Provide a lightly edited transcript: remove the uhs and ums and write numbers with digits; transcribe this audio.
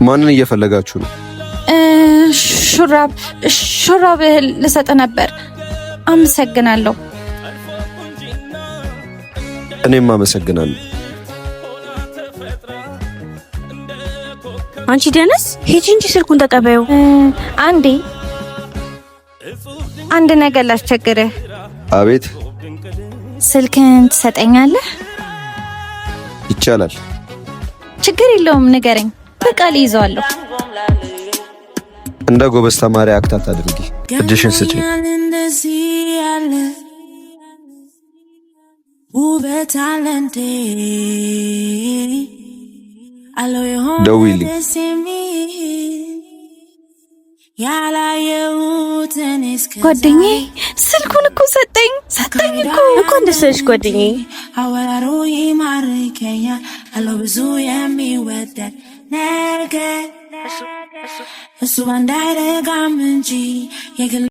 ማንን እየፈለጋችሁ ነው? ሹራብ ልሰጥ ነበር። አመሰግናለሁ። እኔም አመሰግናለሁ። አንቺ ደነስ ሂጂ እንጂ ስልኩን ተቀበዩ። አንድ ነገር ላስቸግርህ። አቤት። ስልክን ትሰጠኛለህ? ይቻላል። ችግር የለውም፣ ንገረኝ። በቃል ይዘዋለሁ። እንደ ጎበዝ ተማሪ አክታት አድርጊ። እጅሽን ስጪኝ። ደውይልኝ። ጓደኛዬ ስልኩን እኮ ሰጠኝ እኮ ደስ አለሽ ጓደኛዬ። አወራሩ ይማርከኛል አለው ብዙ የሚወደድ ነገር እሱ ባንዳይረጋም እንጂ